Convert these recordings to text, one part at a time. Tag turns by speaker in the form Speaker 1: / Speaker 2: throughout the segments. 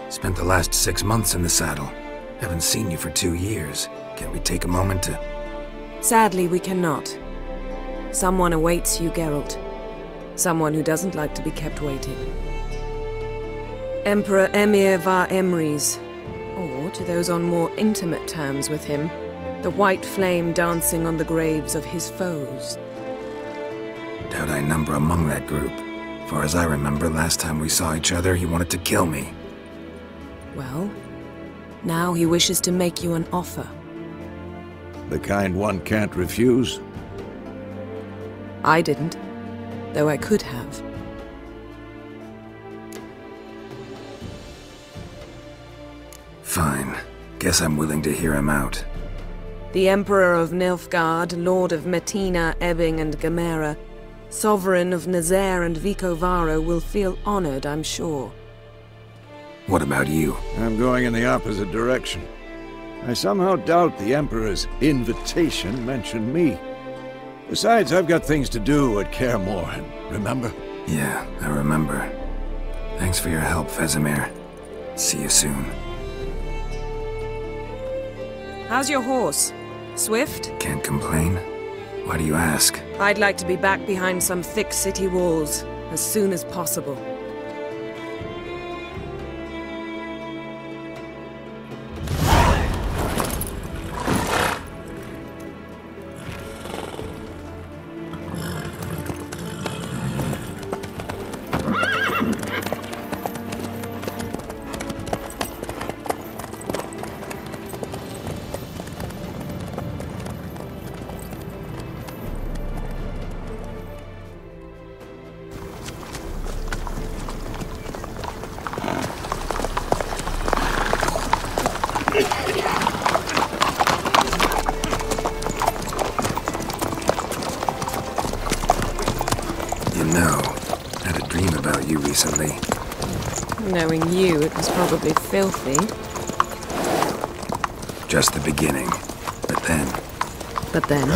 Speaker 1: Spent the last 6 months in the saddle. Haven't seen you for 2 years. Can we take a moment to...
Speaker 2: Sadly, we cannot. Someone awaits you, Geralt. Someone who doesn't like to be kept waiting. Emperor Emir var Emrys. Or, to those on more intimate terms with him, the white flame dancing on the graves of his foes.
Speaker 1: Doubt I number among that group. Far as I remember, last time we saw each other, he wanted to kill me.
Speaker 2: Well, now he wishes to make you an offer.
Speaker 3: The kind one can't refuse?
Speaker 2: I didn't, though I could have.
Speaker 1: Fine. Guess I'm willing to hear him out.
Speaker 2: The Emperor of Nilfgaard, Lord of Metina, Ebbing and Gamera, Sovereign of Nazaire and Vicovaro will feel honored, I'm sure.
Speaker 1: What about you?
Speaker 3: I'm going in the opposite direction. I somehow doubt the Emperor's invitation mentioned me. Besides, I've got things to do at Kaer Morhen, remember?
Speaker 1: Yeah, I remember. Thanks for your help, Vesemir. See you soon.
Speaker 2: How's your horse? Swift?
Speaker 1: Can't complain. Why do you ask?
Speaker 2: I'd like to be back behind some thick city walls, as soon as possible.
Speaker 1: Recently.
Speaker 2: Knowing you, it was probably filthy.
Speaker 1: Just the beginning. But then...
Speaker 2: But then...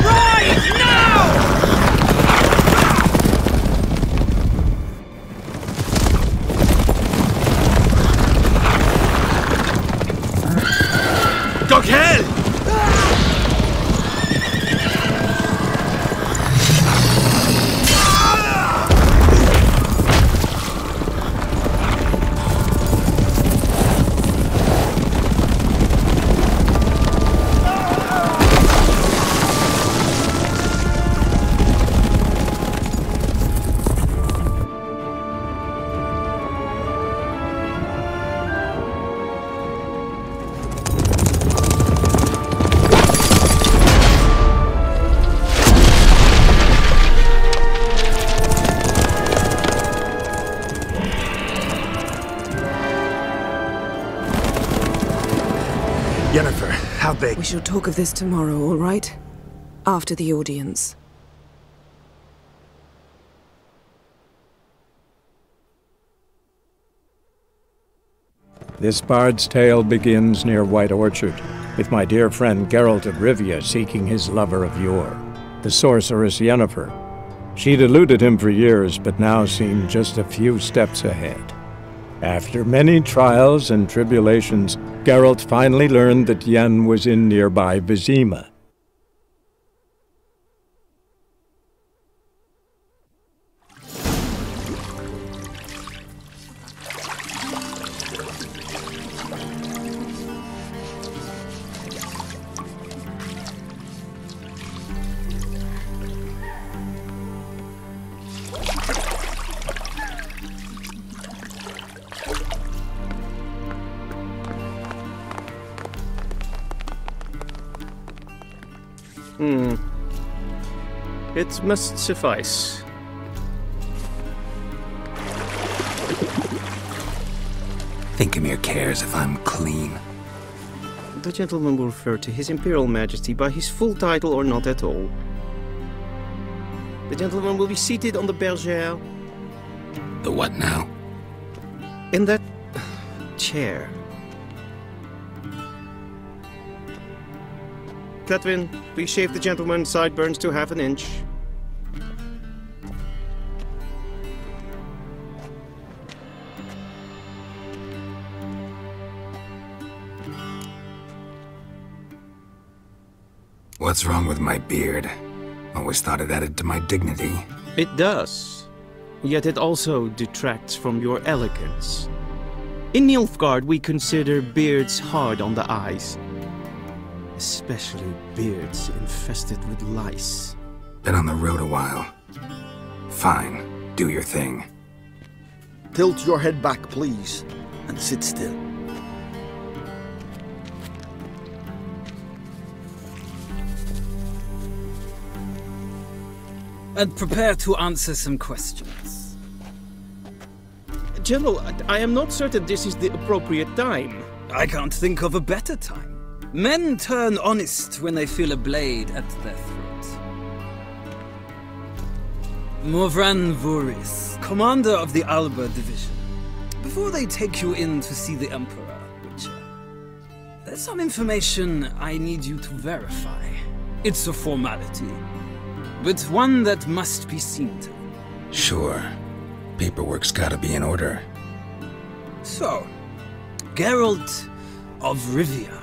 Speaker 4: Right now! Doch hell!
Speaker 1: Yennefer, how big?
Speaker 2: We shall talk of this tomorrow, all right? After the audience.
Speaker 5: This bard's tale begins near White Orchard, with my dear friend Geralt of Rivia seeking his lover of yore, the sorceress Yennefer. She'd eluded him for years, but now seemed just a few steps ahead. After many trials and tribulations, Geralt finally learned that Yen was in nearby Vizima.
Speaker 6: It must suffice.
Speaker 1: Think Emir cares if I'm clean?
Speaker 6: The gentleman will refer to His Imperial Majesty by his full title or not at all. The gentleman will be seated on the bergère.
Speaker 1: The what now?
Speaker 6: In that chair. Cletwin, please shave the gentleman's sideburns to 1/2 inch.
Speaker 1: What's wrong with my beard? Always thought it added to my dignity.
Speaker 6: It does. Yet it also detracts from your elegance. In Nilfgaard, we consider beards hard on the eyes. Especially beards infested with lice.
Speaker 1: Been on the road a while. Fine, do your thing.
Speaker 7: Tilt your head back, please, and sit still.
Speaker 4: And prepare to answer some questions.
Speaker 6: General, I am not certain this is the appropriate time.
Speaker 4: I can't think of a better time. Men turn honest when they feel a blade at their throat. Morvran Vuris, commander of the Alba division. Before they take you in to see the Emperor, Witcher, there's some information I need you to verify. It's a formality, but one that must be seen to.
Speaker 1: Sure. Paperwork's gotta be in order.
Speaker 4: So, Geralt of Rivia.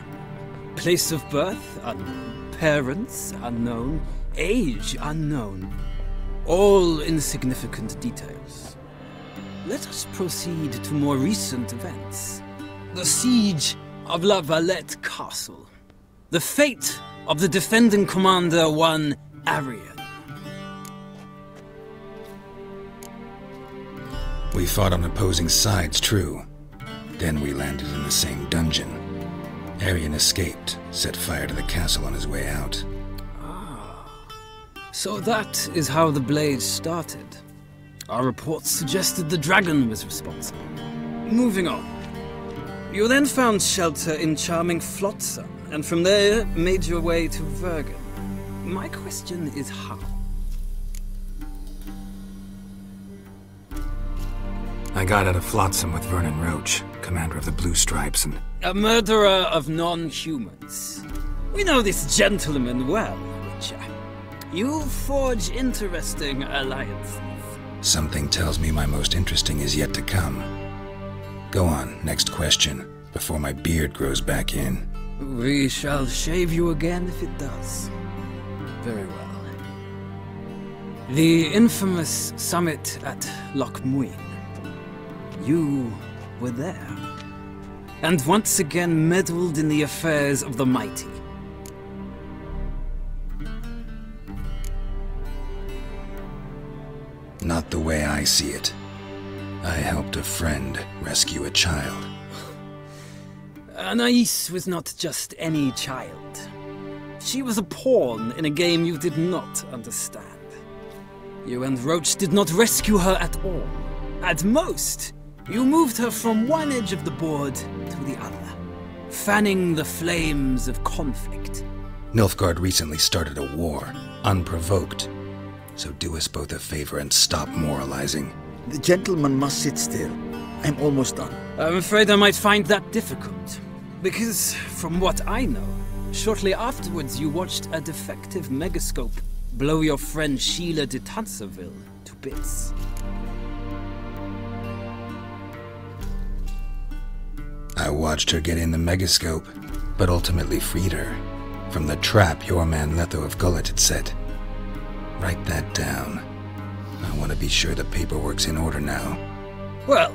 Speaker 4: Place of birth unknown. Parents unknown. Age unknown. All insignificant details. Let us proceed to more recent events. The siege of La Valette Castle. The fate of the defending commander, one Arian.
Speaker 1: We fought on opposing sides, true. Then we landed in the same dungeon. Arian escaped, set fire to the castle on his way out.
Speaker 4: So that is how the blade started. Our reports suggested the dragon was responsible. Moving on. You then found shelter in charming Flotsam, and from there made your way to Vergen. My question is how?
Speaker 1: I got out of Flotsam with Vernon Roach, commander of the Blue Stripes, and...
Speaker 4: A murderer of non-humans. We know this gentleman well, Witcher. You forge interesting alliances.
Speaker 1: Something tells me my most interesting is yet to come. Go on, next question, before my beard grows back in.
Speaker 4: We shall shave you again if it does. Very well. The infamous summit at Loch Muin. You were there. And once again meddled in the affairs of the mighty.
Speaker 1: Not the way I see it. I helped a friend rescue a child.
Speaker 4: Anais was not just any child. She was a pawn in a game you did not understand. You and Roach did not rescue her at all. At most, you moved her from one edge of the board to the other, fanning the flames of conflict.
Speaker 1: Nilfgaard recently started a war, unprovoked. So do us both a favor and stop moralizing.
Speaker 7: The gentleman must sit still. I'm almost done.
Speaker 4: I'm afraid I might find that difficult. Because, from what I know, shortly afterwards you watched a defective megascope blow your friend Sheila de Tanserville to bits.
Speaker 1: I watched her get in the megascope, but ultimately freed her from the trap your man Letho of Gullet had set. Write that down. I want to be sure the paperwork's in order now.
Speaker 4: Well,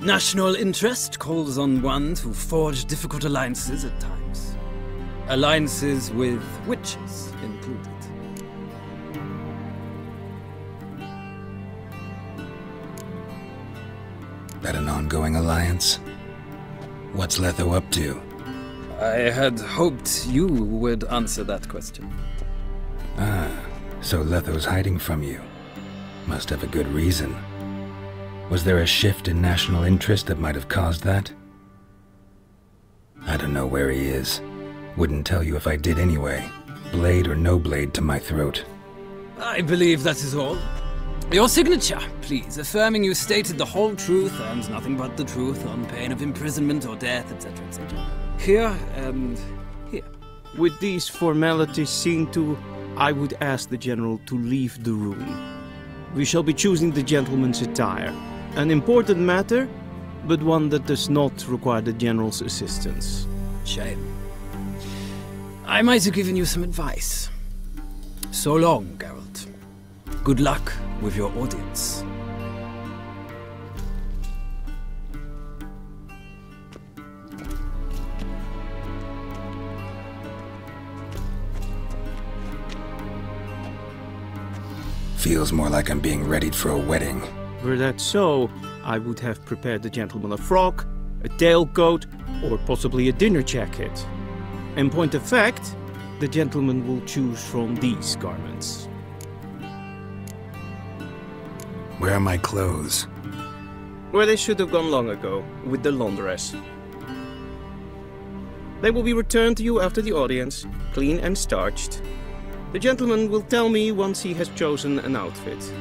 Speaker 4: national interest calls on one to forge difficult alliances at times. Alliances with witches included.
Speaker 1: That an ongoing alliance? What's Letho up to?
Speaker 4: I had hoped you would answer that question.
Speaker 1: Ah, so Letho's hiding from you. Must have a good reason. Was there a shift in national interest that might have caused that? I don't know where he is. Wouldn't tell you if I did anyway. Blade or no blade to my throat.
Speaker 4: I believe that is all. Your signature, please, affirming you stated the whole truth and nothing but the truth on pain of imprisonment or death, etc., etc. Here and here.
Speaker 6: With these formalities seen to, I would ask the General to leave the room. We shall be choosing the gentleman's attire. An important matter, but one that does not require the General's assistance.
Speaker 4: Shame. I might have given you some advice. So long, Geralt. Good luck with your audience.
Speaker 1: Feels more like I'm being readied for a wedding.
Speaker 6: Were that so, I would have prepared the gentleman a frock, a tailcoat, or possibly a dinner jacket. In point of fact, the gentleman will choose from these garments.
Speaker 1: Where are my clothes?
Speaker 6: Where they should have gone long ago, with the laundress. They will be returned to you after the audience, clean and starched. The gentleman will tell me once he has chosen an outfit.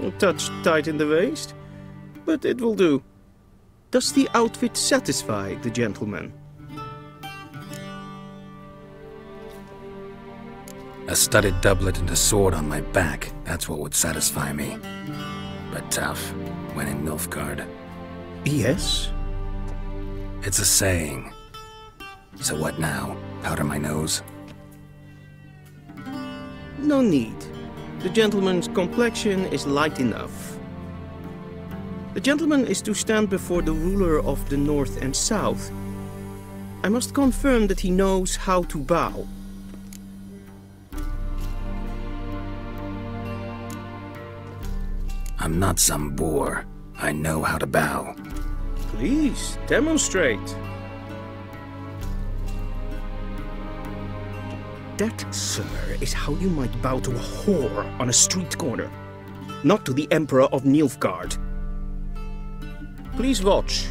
Speaker 6: A touch tight in the waist, but it will do. Does the outfit satisfy the gentleman?
Speaker 1: A studded doublet and a sword on my back, that's what would satisfy me. But tough, when in Nilfgaard.
Speaker 6: Yes?
Speaker 1: It's a saying. So what now? Powder my nose?
Speaker 6: No need. The gentleman's complexion is light enough. The gentleman is to stand before the ruler of the North and South. I must confirm that he knows how to bow.
Speaker 1: I'm not some boor. I know how to bow.
Speaker 6: Please, demonstrate. That, sir, is how you might bow to a whore on a street corner, not to the Emperor of Nilfgaard. Please watch.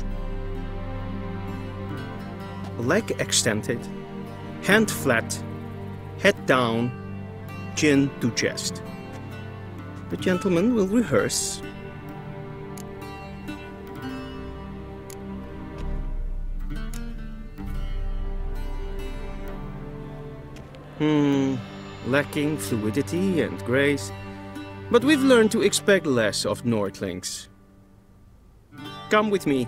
Speaker 6: Leg extended, hand flat, head down, chin to chest. The gentleman will rehearse. Lacking fluidity and grace, but we've learned to expect less of Nordlings. Come with me.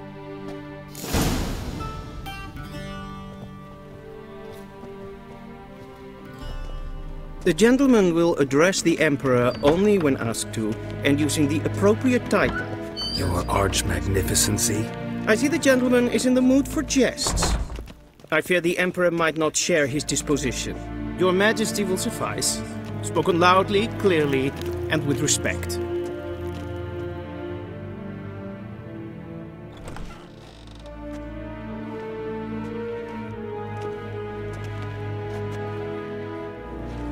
Speaker 6: The gentleman will address the Emperor only when asked to, and using the appropriate title.
Speaker 1: Your Arch-Magnificency?
Speaker 6: I see the gentleman is in the mood for jests. I fear the Emperor might not share his disposition. Your Majesty will suffice. Spoken loudly, clearly, and with respect.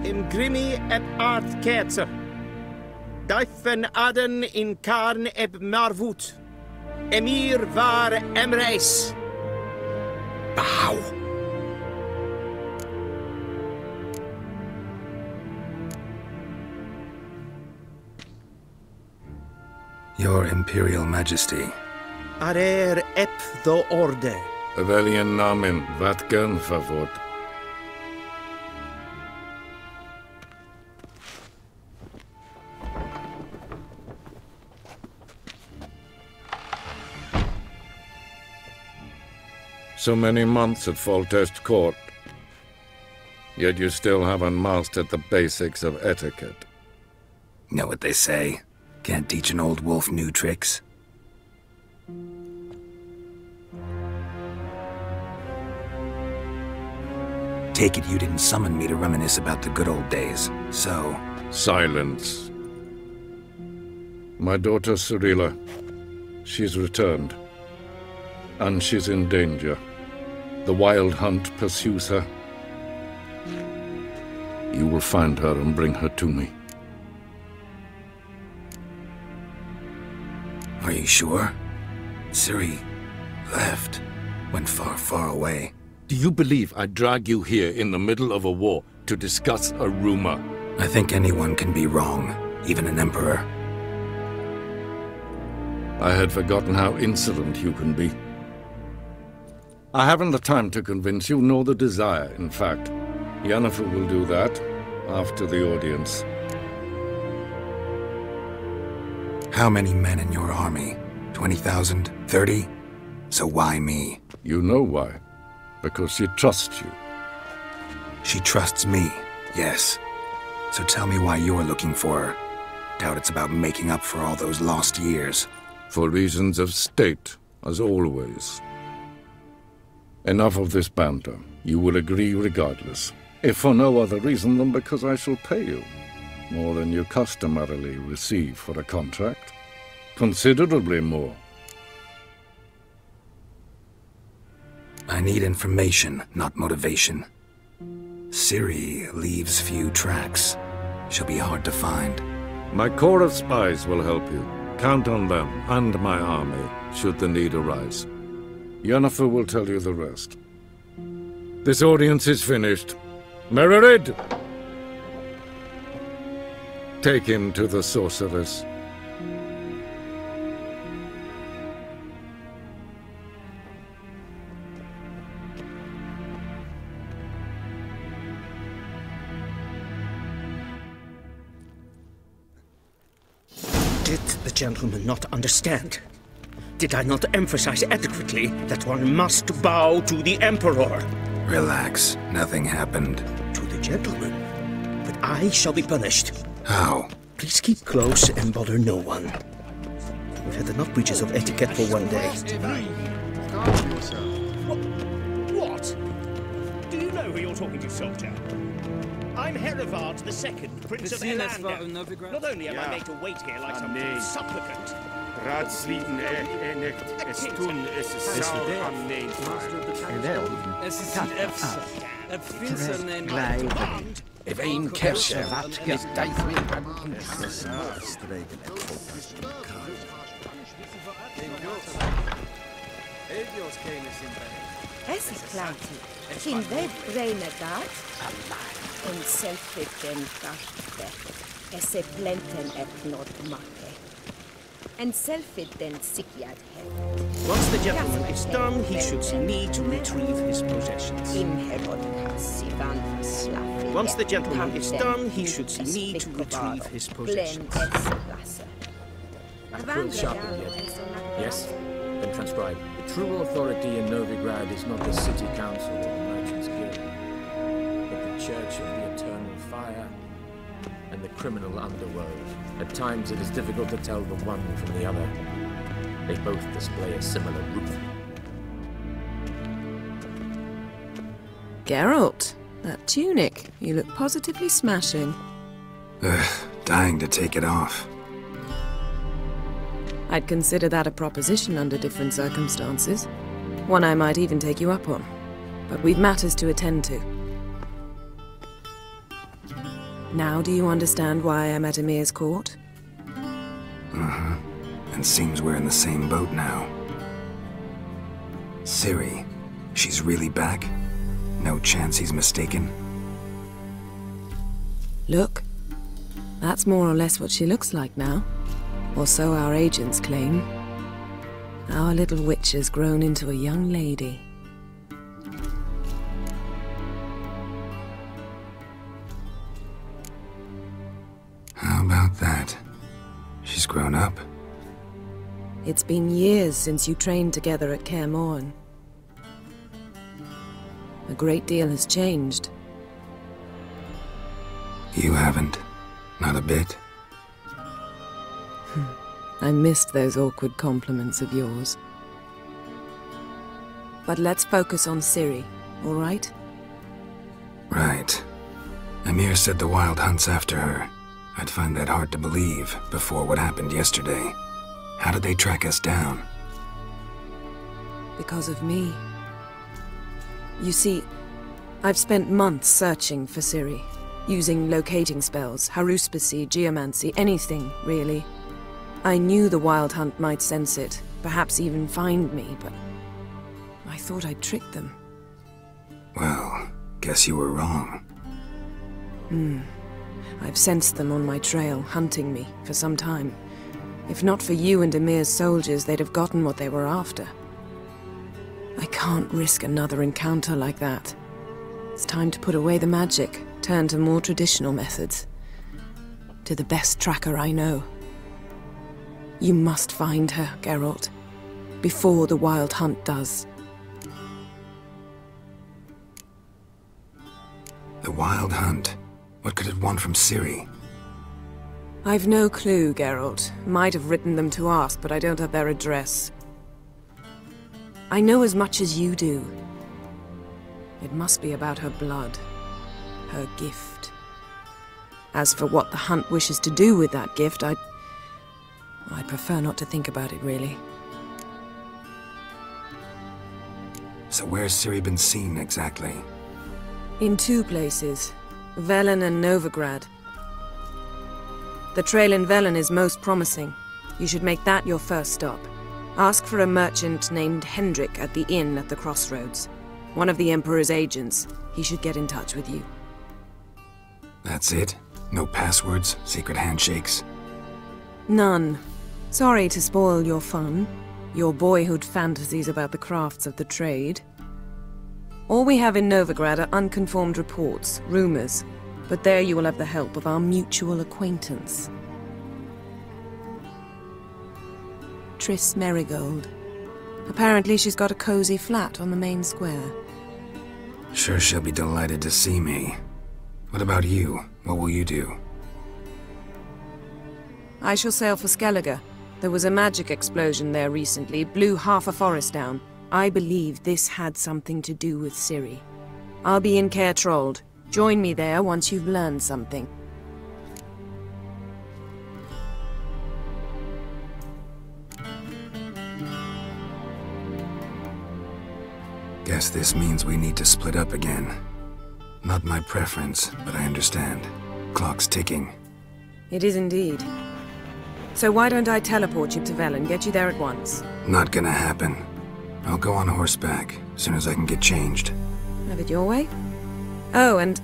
Speaker 6: Imgrimi et art ketzer. Daifen aden in karn eb marvut. Emir var emreis.
Speaker 1: Bow! Your Imperial Majesty.
Speaker 6: Arer ep the orde.
Speaker 8: Weljen namen, wat kan favort? So many months at Foltest Court. Yet you still haven't mastered the basics of etiquette.
Speaker 1: Know what they say? Can't teach an old wolf new tricks. Take it you didn't summon me to reminisce about the good old days, so...
Speaker 8: Silence. My daughter Cirilla, she's returned. And she's in danger. The Wild Hunt pursues her. You will find her and bring her to me.
Speaker 1: Are you sure? Ciri left. Went far, far away.
Speaker 8: Do you believe I'd drag you here in the middle of a war to discuss a rumor?
Speaker 1: I think anyone can be wrong, even an emperor.
Speaker 8: I had forgotten how insolent you can be. I haven't the time to convince you, nor the desire, in fact. Yennefer will do that after the audience.
Speaker 1: How many men in your army? 20,000? 30? So why me?
Speaker 8: You know why. Because she trusts you.
Speaker 1: She trusts me, yes. So tell me why you're looking for her. Doubt it's about making up for all those lost years.
Speaker 8: For reasons of state, as always. Enough of this banter. You will agree regardless. If for no other reason than because I shall pay you. More than you customarily receive for a contract. Considerably more.
Speaker 1: I need information, not motivation. Ciri leaves few tracks. She'll be hard to find.
Speaker 8: My corps of spies will help you. Count on them and my army, should the need arise. Yennefer will tell you the rest. This audience is finished. Mererid! Take him to the sorceress.
Speaker 6: Did the gentleman not understand? Did I not emphasize adequately that one must bow to the Emperor?
Speaker 1: Relax. Nothing happened.
Speaker 6: To the gentleman. But I shall be punished.
Speaker 1: How?
Speaker 6: Please keep close and bother no one. We've had enough breaches of etiquette for one day.
Speaker 9: What? Do you know who you're talking to, soldier? I'm Herivard II, Prince of Elander. Not only am I made to wait here like some supplicant.
Speaker 10: Raadsleden enigt estun is saur am neem.
Speaker 1: If een kersje wat gedijt
Speaker 11: Es ist Kleiti. Sin ved reine dat. En selfie den garte. Esse plenten et not make. And selfie den sikiad head.
Speaker 6: Once the gentleman is done, he should see me to retrieve his possessions. Once the gentleman is done, he should see me to retrieve his possessions.
Speaker 12: Accurate sharply yet. Yes? Then transcribe. The true authority in Novigrad is not the city council or the merchants' guild, but the church of the eternal fire and the criminal underworld. At times it is difficult to tell the one from the other. They both display a similar roof.
Speaker 2: Geralt, that tunic. You look positively smashing.
Speaker 1: Ugh, dying to take it off.
Speaker 2: I'd consider that a proposition under different circumstances. One I might even take you up on. But we've matters to attend to. Now do you understand why I'm at Emir's court?
Speaker 1: Mm-hmm. And seems we're in the same boat now. Ciri, she's really back? No chance he's mistaken?
Speaker 2: Look. That's more or less what she looks like now. Or so our agents claim. Our little witch has grown into a young lady.
Speaker 1: How about that? She's grown up.
Speaker 2: It's been years since you trained together at Kaer Morhen. A great deal has changed.
Speaker 1: You haven't. Not a bit.
Speaker 2: I missed those awkward compliments of yours. But let's focus on Ciri, all right?
Speaker 1: Right. Emir said the Wild Hunt's after her. I'd find that hard to believe before what happened yesterday. How did they track us down?
Speaker 2: Because of me. You see, I've spent months searching for Ciri, using locating spells, haruspicy, geomancy, anything, really. I knew the Wild Hunt might sense it, perhaps even find me, but I thought I'd tricked them.
Speaker 1: Well, guess you were wrong.
Speaker 2: I've sensed them on my trail, hunting me, for some time. If not for you and Emir's soldiers, they'd have gotten what they were after. I can't risk another encounter like that. It's time to put away the magic, turn to more traditional methods. To the best tracker I know. You must find her, Geralt. Before the Wild Hunt does.
Speaker 1: The Wild Hunt? What could it want from Ciri?
Speaker 2: I've no clue, Geralt. Might have written them to ask, but I don't have their address. I know as much as you do. It must be about her blood. Her gift. As for what the Hunt wishes to do with that gift, I prefer not to think about it, really.
Speaker 1: So where's Ciri been seen, exactly?
Speaker 2: In two places. Velen and Novigrad. The trail in Velen is most promising. You should make that your first stop. Ask for a merchant named Hendrik at the inn at the crossroads. One of the Emperor's agents. He should get in touch with you.
Speaker 1: That's it? No passwords? Secret handshakes?
Speaker 2: None. Sorry to spoil your fun. Your boyhood fantasies about the crafts of the trade. All we have in Novigrad are unconfirmed reports, rumors. But there you will have the help of our mutual acquaintance. Triss Merigold. Apparently she's got a cozy flat on the main square.
Speaker 1: Sure she'll be delighted to see me. What about you? What will you do?
Speaker 2: I shall sail for Skellige. There was a magic explosion there recently, blew half a forest down. I believe this had something to do with Ciri. I'll be in Caer Trold. Join me there once you've learned something.
Speaker 1: Guess this means we need to split up again. Not my preference, but I understand. Clock's ticking.
Speaker 2: It is indeed. So why don't I teleport you to Velen, get you there at once?
Speaker 1: Not gonna happen. I'll go on horseback, as soon as I can get changed.
Speaker 2: Have it your way? Oh, and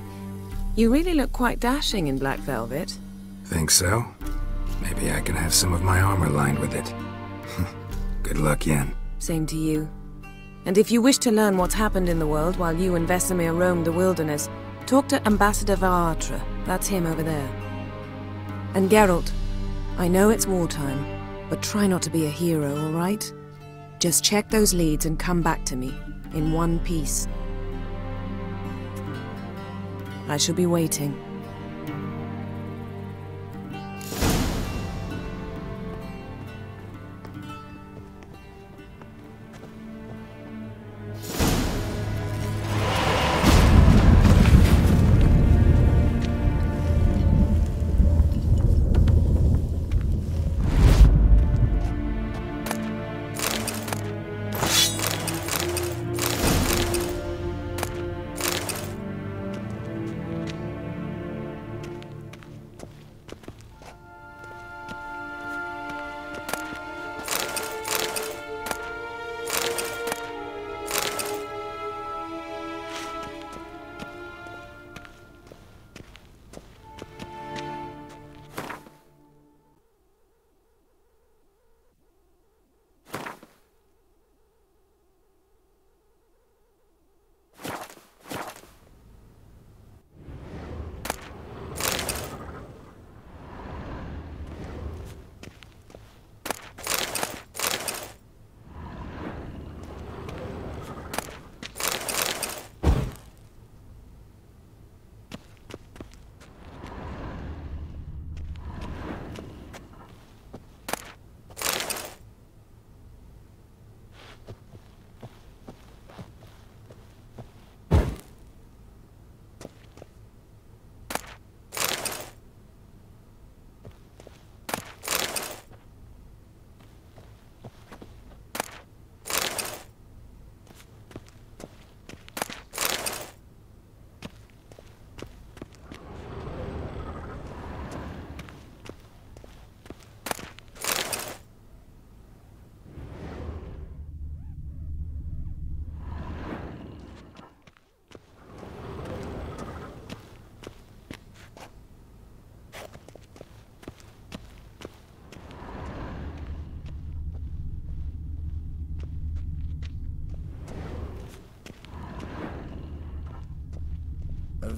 Speaker 2: you really look quite dashing in black velvet.
Speaker 1: Think so? Maybe I can have some of my armor lined with it. Good luck, Yen.
Speaker 2: Same to you. And if you wish to learn what's happened in the world while you and Vesemir roamed the wilderness, talk to Ambassador Vaatra. That's him over there. And Geralt, I know it's wartime, but try not to be a hero, all right? Just check those leads and come back to me, in one piece. I shall be waiting.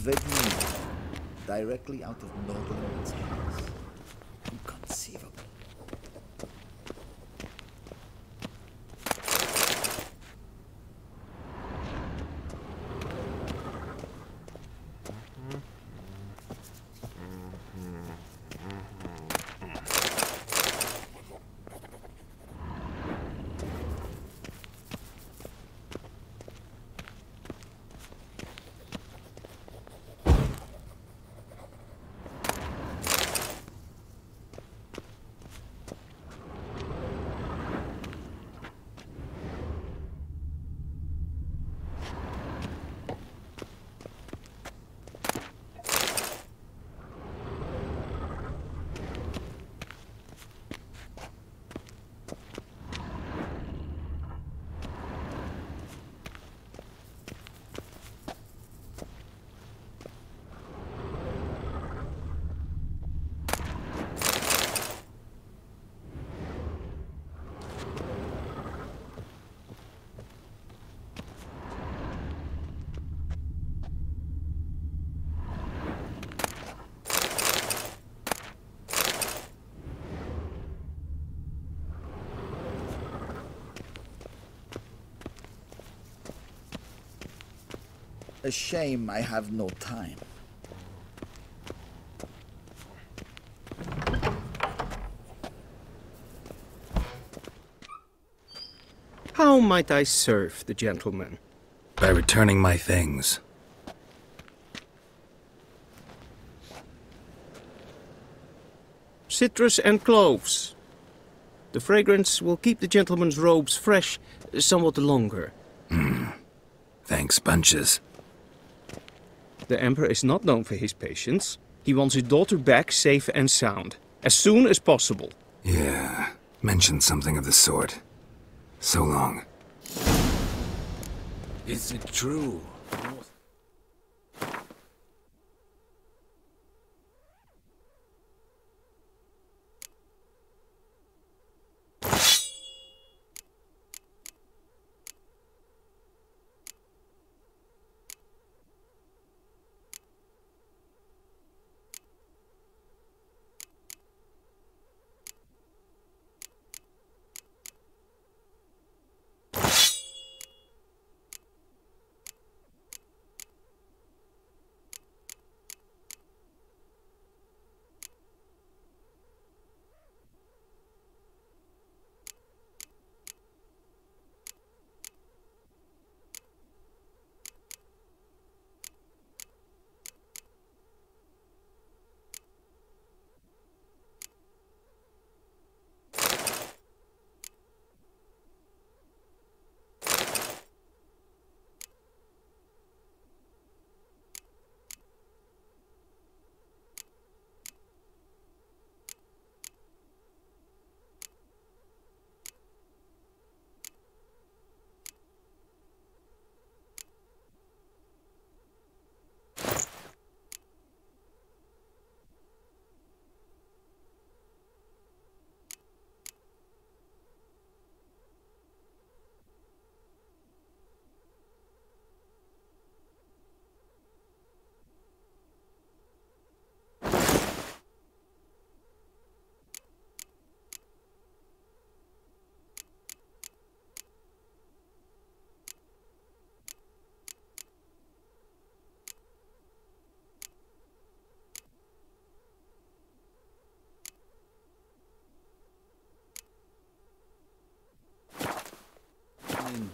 Speaker 7: Vedni, directly out of Nordland's hands. Inconceivable. A shame I have no time.
Speaker 6: How might I serve the gentleman?
Speaker 1: By returning my things.
Speaker 6: Citrus and cloves. The fragrance will keep the gentleman's robes fresh somewhat longer.
Speaker 1: Thanks, bunches.
Speaker 6: The Emperor is not known for his patience. He wants his daughter back safe and sound, as soon as possible.
Speaker 1: Yeah, mentioned something of the sort. So long.
Speaker 12: Is it true?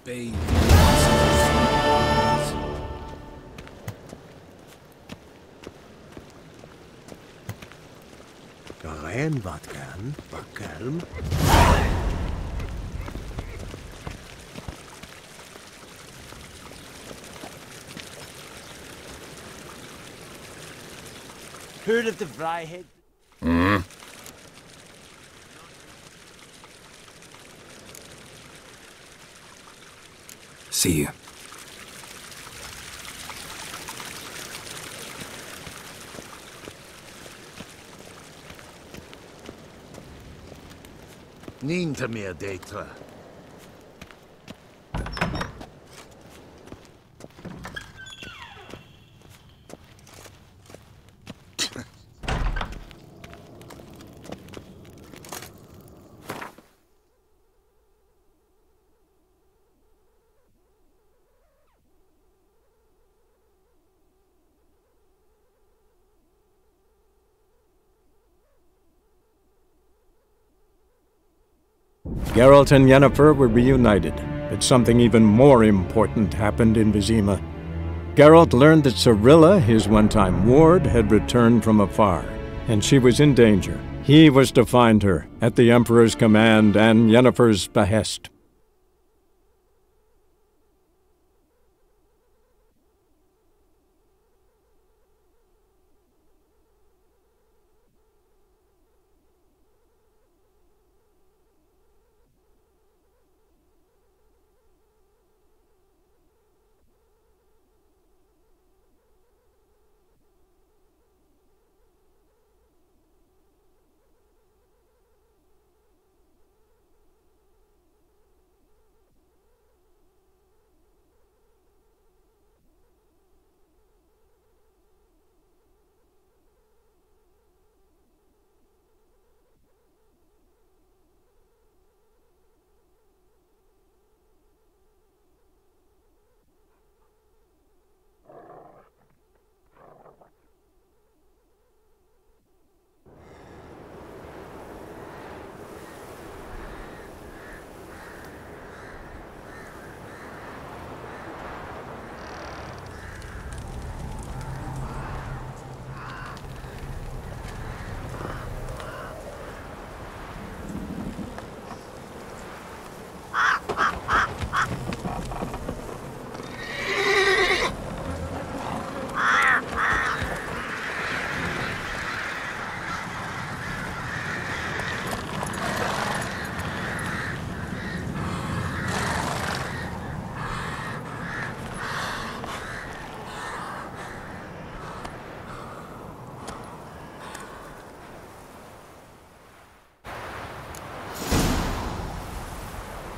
Speaker 12: Babe.
Speaker 13: Karen wat kan, kalm.
Speaker 14: Heard of the vrijheid?
Speaker 1: See you.
Speaker 13: Niet meer data.
Speaker 5: Geralt and Yennefer were reunited, but something even more important happened in Vizima. Geralt learned that Cirilla, his one-time ward, had returned from afar, and she was in danger. He was to find her, at the Emperor's command and Yennefer's behest.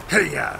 Speaker 13: Hey-ya!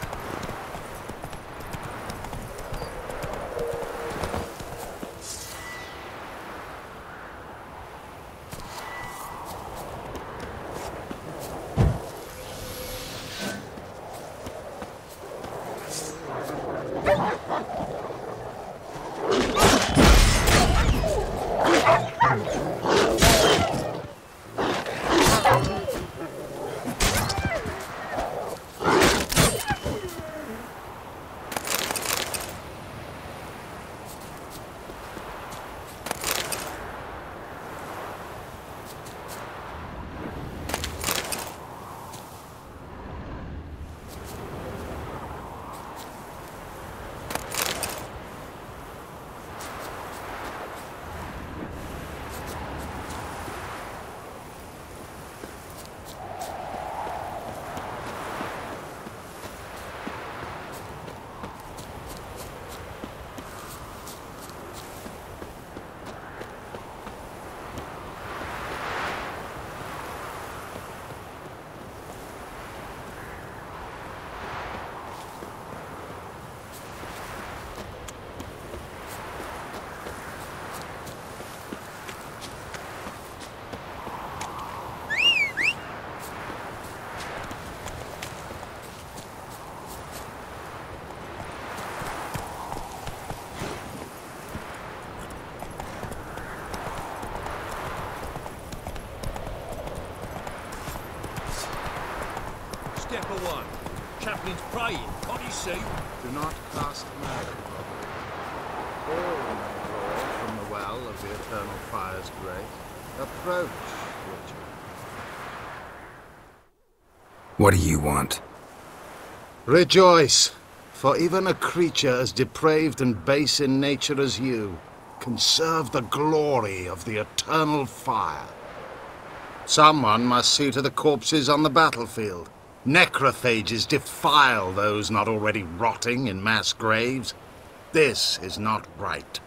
Speaker 10: Chaplain's praying, can't you see?
Speaker 13: Do not cast murder, Robert. All may draw from the well of the eternal fire's grace. Approach, Richard.
Speaker 1: What do you want?
Speaker 13: Rejoice, for even a creature as depraved and base in nature as you can serve the glory of the eternal fire. Someone must see to the corpses on the battlefield. Necrophages defile those not already rotting in mass graves. This is not right.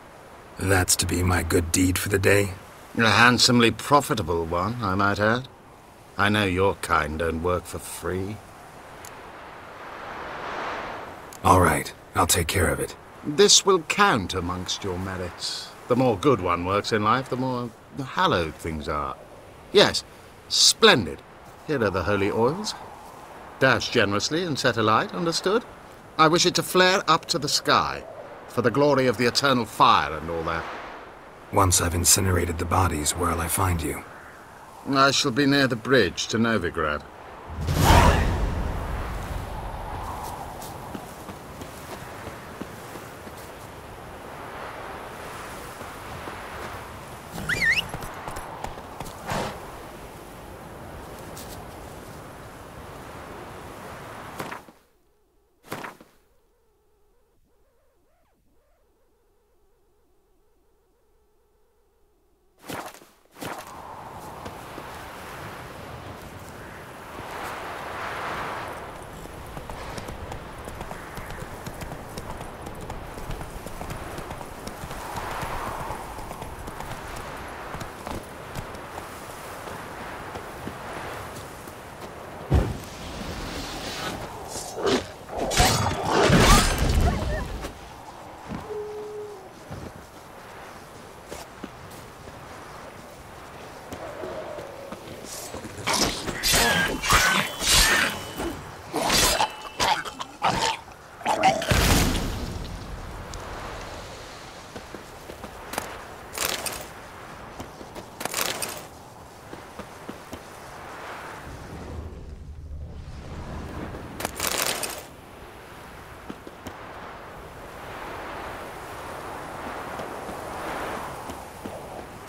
Speaker 1: That's to be my good deed for the day?
Speaker 13: A handsomely profitable one, I might add. I know your kind don't work for free.
Speaker 1: All right, I'll take care of it.
Speaker 13: This will count amongst your merits. The more good one works in life, the more hallowed things are. Yes, splendid. Here are the holy oils. Dash generously and set alight, understood? I wish it to flare up to the sky, for the glory of the eternal fire and all that.
Speaker 1: Once I've incinerated the bodies, where'll I find you?
Speaker 13: I shall be near the bridge to Novigrad.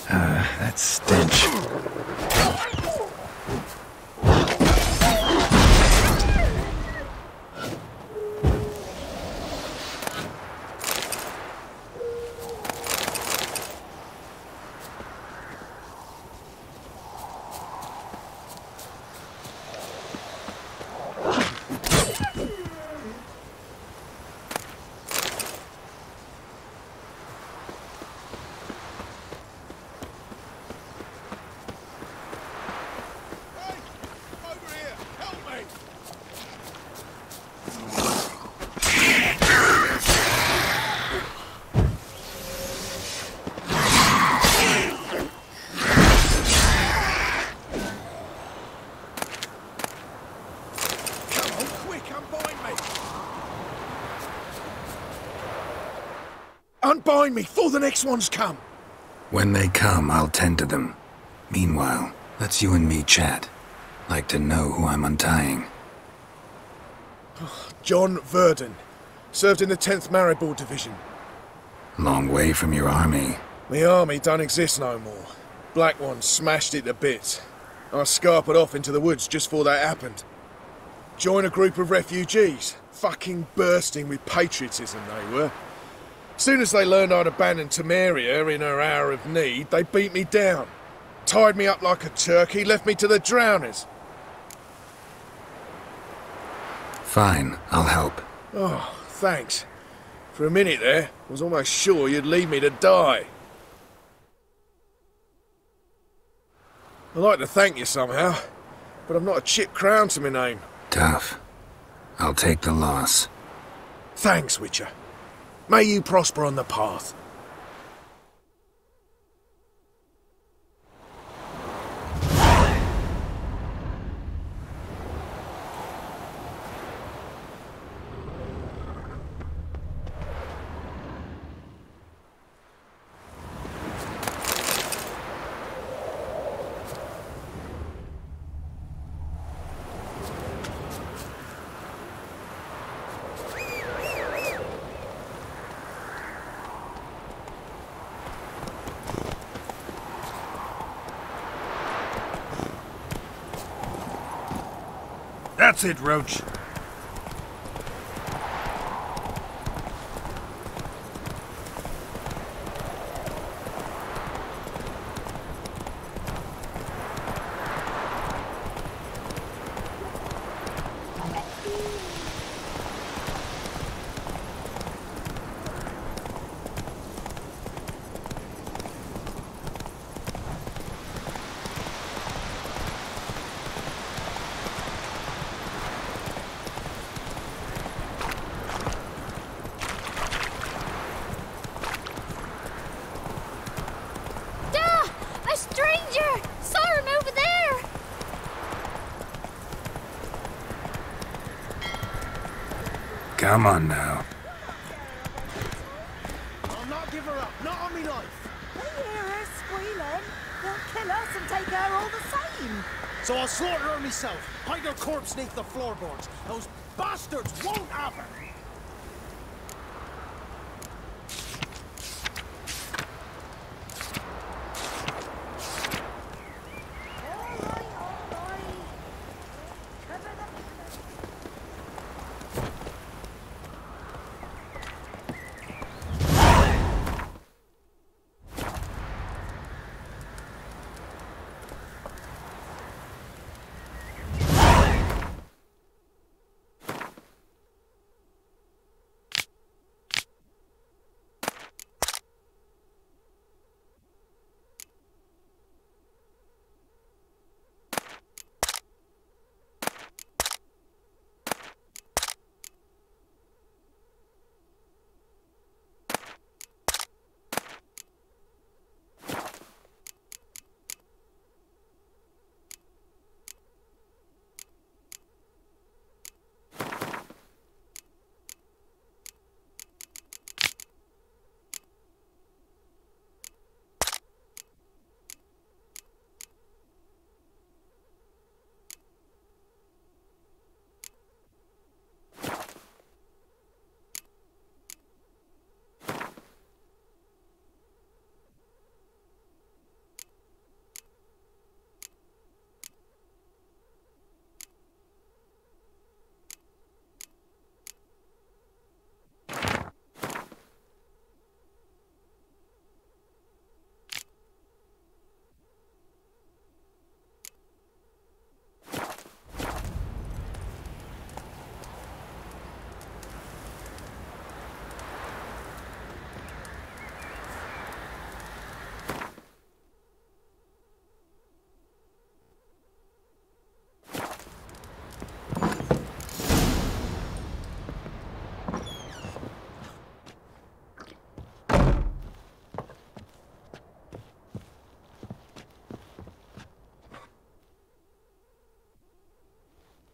Speaker 1: That stench.
Speaker 3: Unbind me before the next ones come.
Speaker 1: When they come, I'll tend to them. Meanwhile, let's you and me chat. Like to know who I'm untying.
Speaker 3: John Verdon. Served in the 10th Maribor Division.
Speaker 1: Long way from your army.
Speaker 3: My army don't exist no more. Black Ones smashed it to bits. I scarpered off into the woods just before that happened. Joined a group of refugees. Fucking bursting with patriotism they were. Soon as they learned I'd abandoned Temeria in her hour of need, they beat me down. Tied me up like a turkey, left me to the drowners.
Speaker 1: Fine, I'll help.
Speaker 3: Oh, thanks. For a minute there, I was almost sure you'd leave me to die. I'd like to thank you somehow, but I've not a chip crown to my name.
Speaker 1: Tough. I'll take the loss.
Speaker 3: Thanks, Witcher. May you prosper on the path.
Speaker 15: That's it, Roach.
Speaker 1: Come on now.
Speaker 9: I'll not give her up, not on me life.
Speaker 16: They hear her squealing. They'll kill us and take her all the same.
Speaker 9: So I'll slaughter her myself, hide her corpse beneath the floorboards. Those bastards won't have her.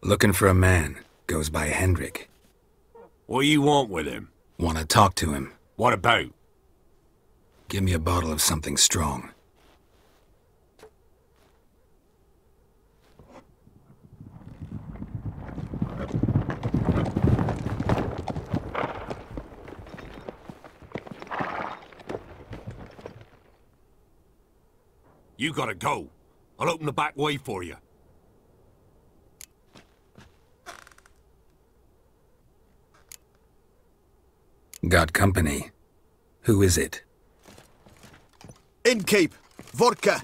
Speaker 1: Looking for a man. Goes by Hendrik.
Speaker 10: What do you want with him?
Speaker 1: Want to talk to him.
Speaker 10: What about?
Speaker 1: Give me a bottle of something strong.
Speaker 10: You gotta go. I'll open the back way for you.
Speaker 1: Got company. Who is it?
Speaker 7: Innkeep. Vodka.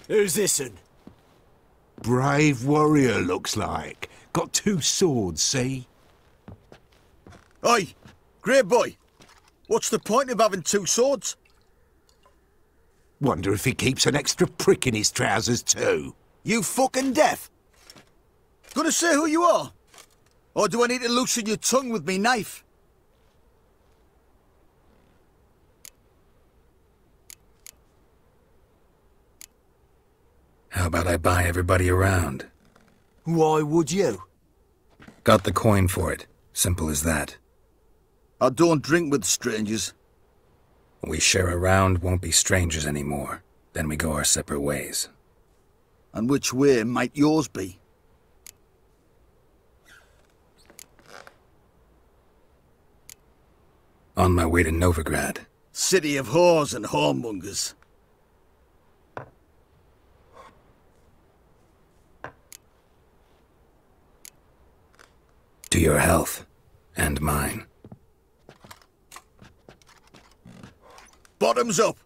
Speaker 15: Who's this'n?
Speaker 17: Brave warrior, looks like. Got 2 swords, see?
Speaker 7: Oi, great boy. What's the point of having 2 swords?
Speaker 17: Wonder if he keeps an extra prick in his trousers too.
Speaker 7: You fucking deaf? Gonna say who you are? Or do I need to loosen your tongue with me knife?
Speaker 1: How about I buy everybody around?
Speaker 7: Why would you?
Speaker 1: Got the coin for it. Simple as that.
Speaker 7: I don't drink with strangers.
Speaker 1: We share a round, won't be strangers anymore. Then we go our separate ways.
Speaker 7: And which way might yours be?
Speaker 1: On my way to Novigrad.
Speaker 7: City of whores and whoremongers.
Speaker 1: To your health. And mine.
Speaker 7: Bottoms up!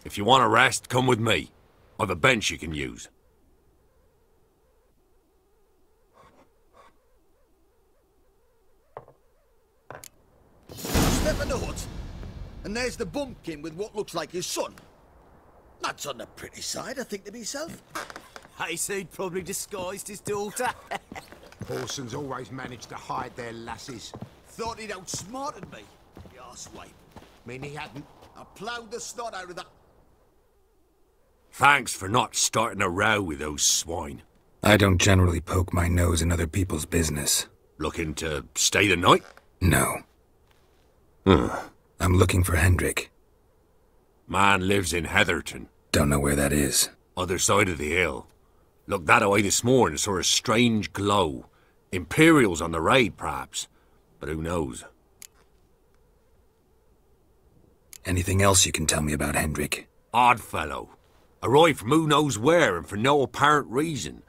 Speaker 10: If you want a rest, come with me. I've a bench you can use.
Speaker 7: Step in the hut. And there's the bumpkin with what looks like his son. That's on the pretty side, I think to myself.
Speaker 15: I say he'd probably disguised his daughter.
Speaker 17: Horsons always manage to hide their lasses.
Speaker 7: Thought he'd outsmarted me. You arswipe.
Speaker 17: Mean he hadn't.
Speaker 7: I ploughed the snot out of that.
Speaker 10: Thanks for not starting a row with those swine.
Speaker 1: I don't generally poke my nose in other people's business.
Speaker 10: Looking to stay the night?
Speaker 1: No. I'm looking for Hendrik.
Speaker 10: Man lives in Heatherton.
Speaker 1: Don't know where that is.
Speaker 10: Other side of the hill. Looked that away this morning, saw a strange glow. Imperials on the raid, perhaps. But who knows?
Speaker 1: Anything else you can tell me about Hendrik?
Speaker 10: Odd fellow. Arrived from who knows where and for no apparent reason.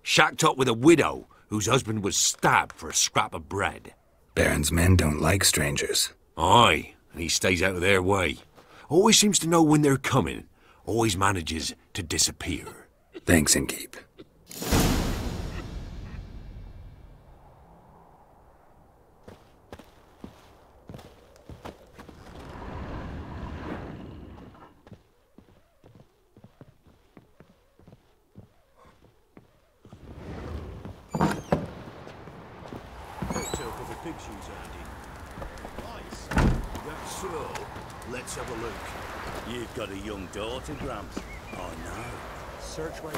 Speaker 10: Shacked up with a widow whose husband was stabbed for a scrap of bread.
Speaker 1: Baron's men don't like strangers.
Speaker 10: Aye, and he stays out of their way. Always seems to know when they're coming. Always manages to disappear.
Speaker 1: Thanks, Innkeep.
Speaker 9: Let's have a look. You've got a young daughter, Gramps. I know. Search right.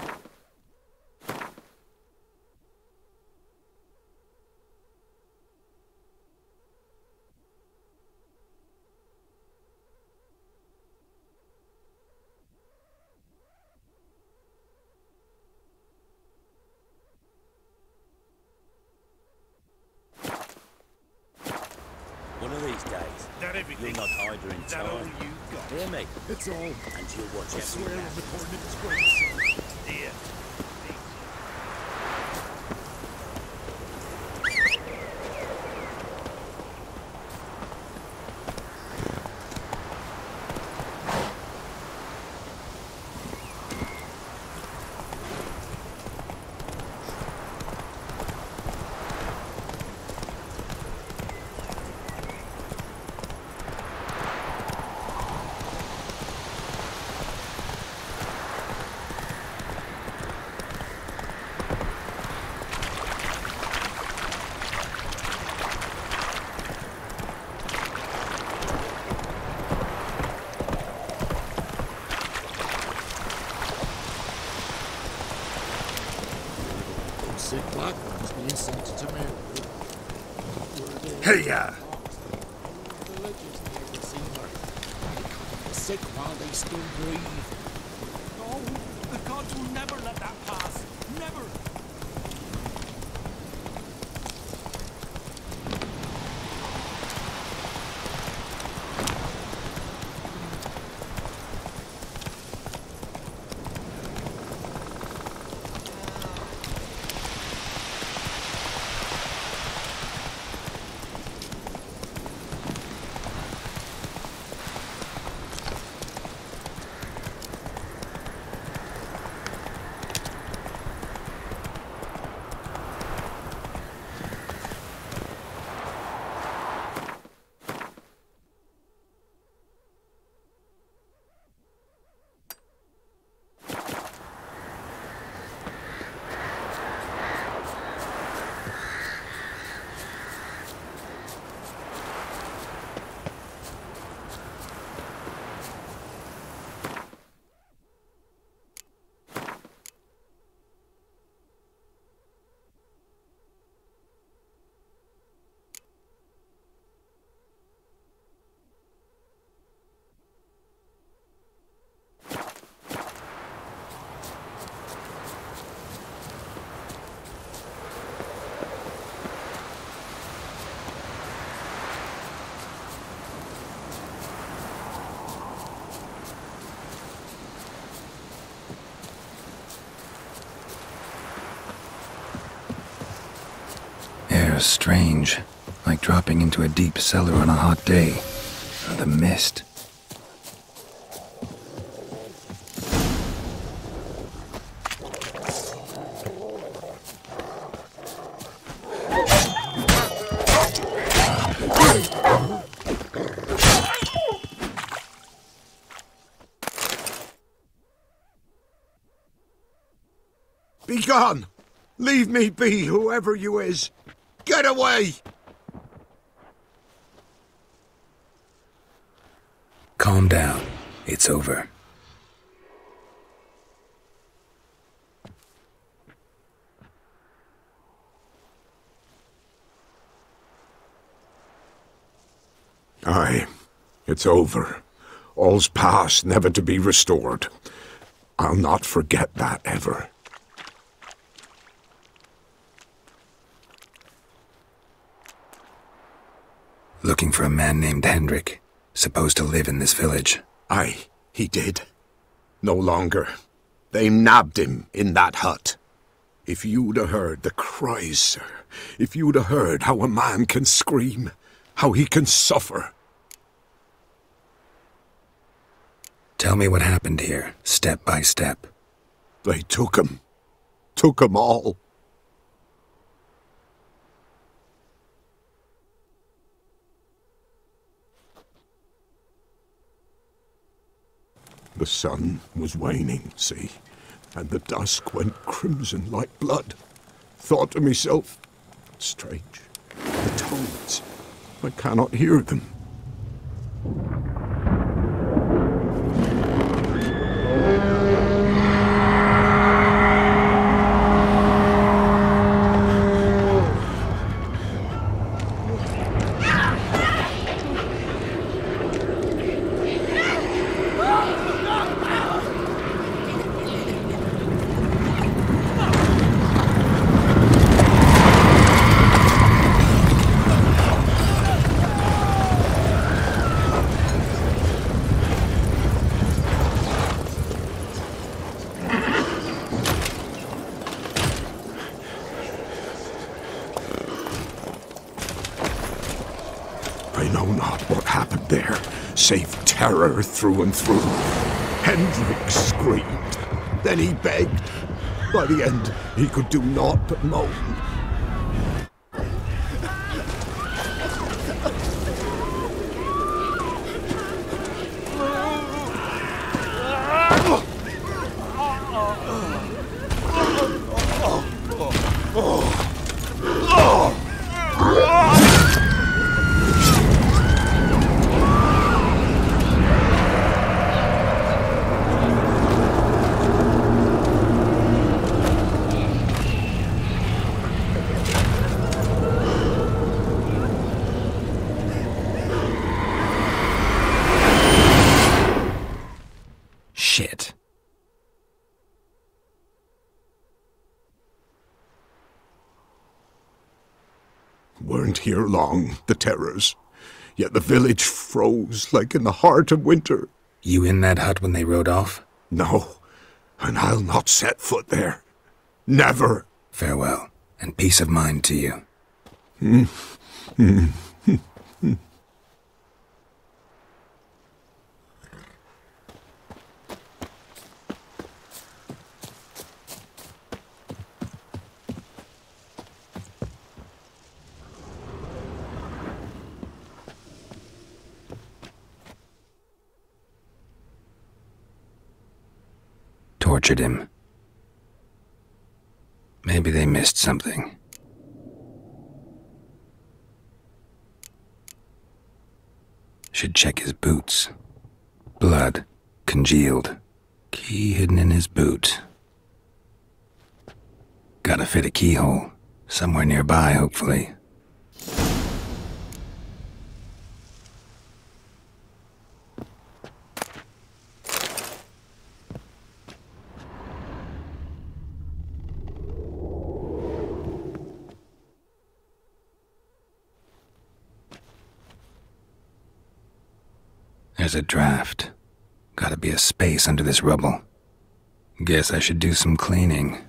Speaker 9: One of these days, you'll not hide her in time. Hear me? It's all. And you'll watch I swear on the coordinates grandson. Dear.
Speaker 17: Here!
Speaker 15: Sick while they still breathe. No, the gods will never let that pass. Never!
Speaker 1: Strange, like dropping into a deep cellar on a hot day. The mist.
Speaker 17: Be gone! Leave me be, whoever you is! Get away!
Speaker 1: Calm down. It's over.
Speaker 17: Aye, it's over. All's past, never to be restored. I'll not forget that ever.
Speaker 1: Looking for a man named Hendrik, supposed to live in this village.
Speaker 17: Aye, he did. No longer. They nabbed him in that hut. If you'd have heard the cries, sir, if you'd have heard how a man can scream, how he can suffer.
Speaker 1: Tell me what happened here, step by step.
Speaker 17: They took him all. The sun was waning, see, and the dusk went crimson like blood. Thought to myself, strange, the toads, I cannot hear them. Save terror through and through. Hendrik screamed. Then he begged. By the end, he could do naught but moan. weren't here long, the terrors. Yet the village froze like in the heart of winter.
Speaker 1: You in that hut when they rode off?
Speaker 17: No, and I'll not set foot there. Never.
Speaker 1: Farewell, and peace of mind to you. Tortured him. Maybe they missed something. Should check his boots. Blood. Congealed. Key hidden in his boot. Gotta fit a keyhole. Somewhere nearby, hopefully. There's a draft. Gotta be a space under this rubble. Guess I should do some cleaning.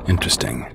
Speaker 1: Interesting.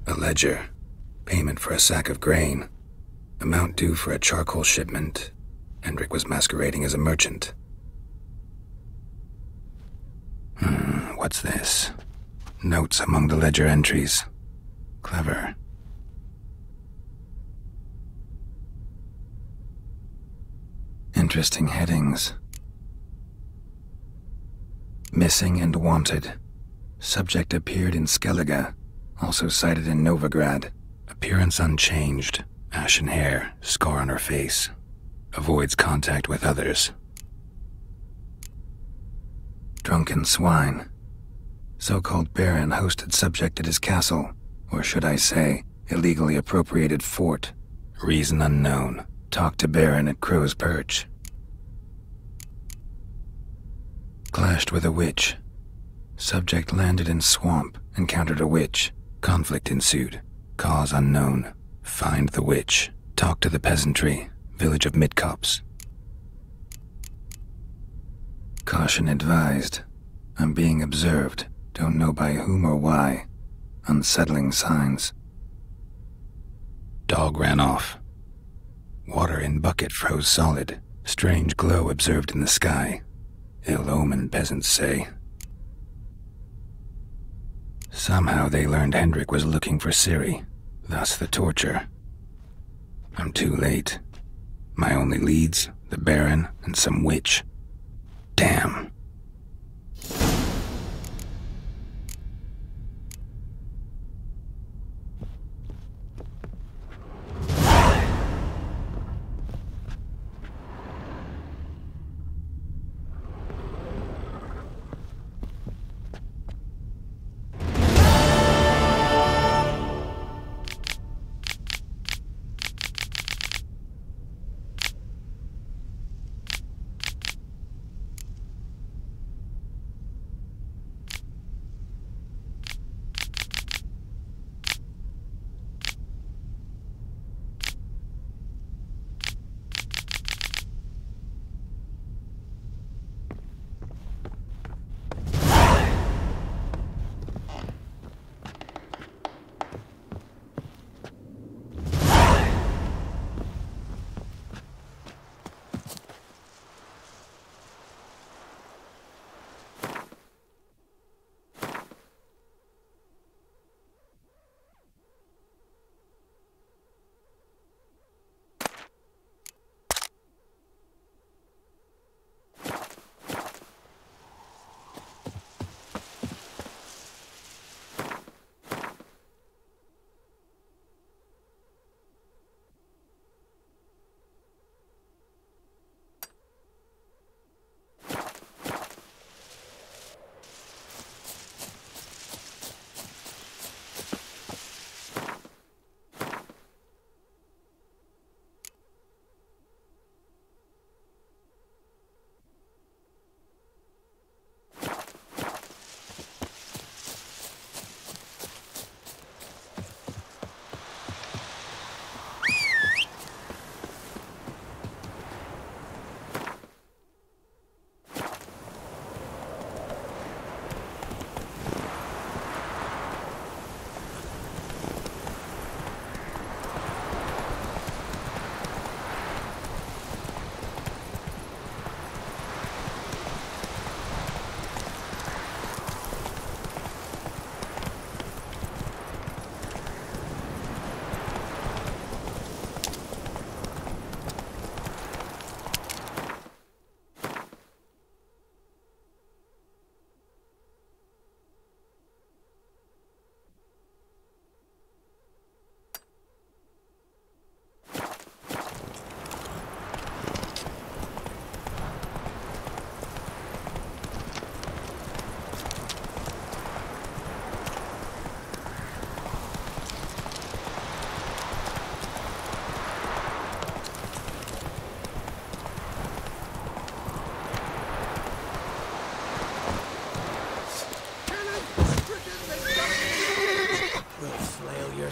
Speaker 1: A ledger. Payment for a sack of grain. Amount due for a charcoal shipment. Hendrik was masquerading as a merchant. What's this? Notes among the ledger entries. Clever. Interesting headings. Missing and wanted. Subject appeared in Skellige. Also sighted in Novigrad. Appearance unchanged. Ashen hair, scar on her face. Avoids contact with others. Drunken swine. So-called baron hosted subject at his castle. Or should I say, illegally appropriated fort. Reason unknown. Talked to baron at Crow's Perch. Clashed with a witch. Subject landed in swamp. Encountered a witch. Conflict ensued. Cause unknown. Find the witch. Talk to the peasantry. Village of Midkops. Caution advised. I'm being observed. Don't know by whom or why. Unsettling signs. Dog ran off. Water in bucket froze solid. Strange glow observed in the sky. Ill omen, peasants say. Somehow they learned Hendrik was looking for Ciri, thus the torture. I'm too late. My only leads, the Baron and some witch. Damn.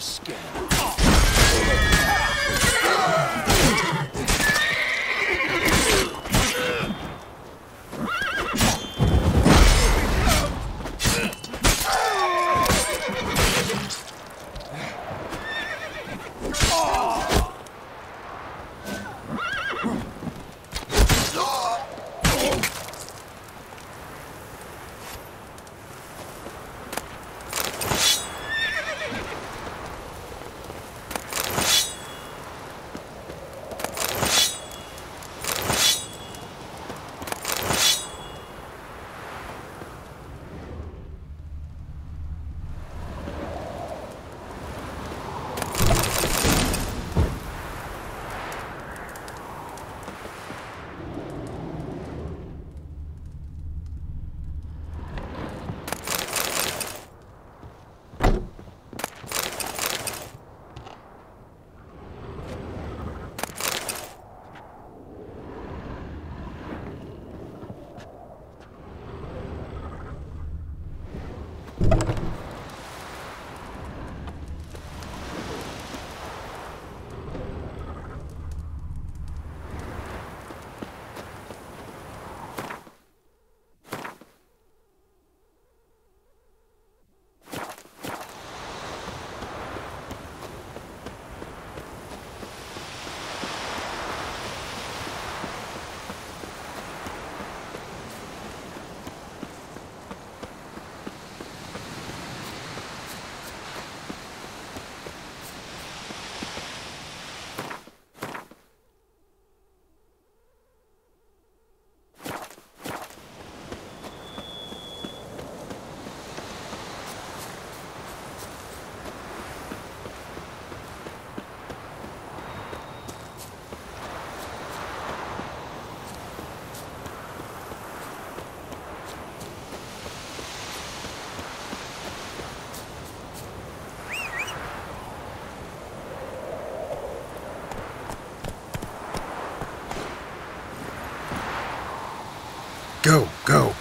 Speaker 17: skin.
Speaker 1: Go, go.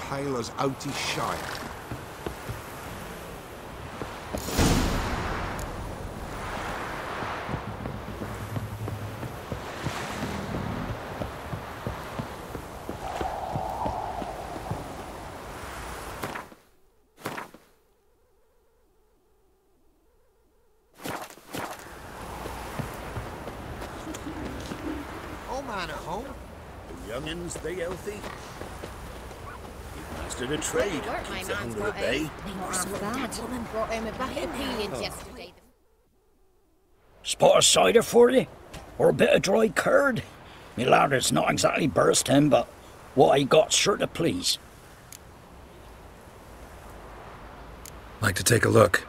Speaker 17: Pale as outy shire.
Speaker 7: Old man at home?
Speaker 9: The young'uns, they healthy? To the trade, keeps the hunger at bay.
Speaker 11: Brought him a bucket of peelings yesterday.
Speaker 18: Spot of cider for you? Or a bit of dry curd? Me lad, it's not exactly bursting, but what I got's sure to please.
Speaker 1: Like to take a look.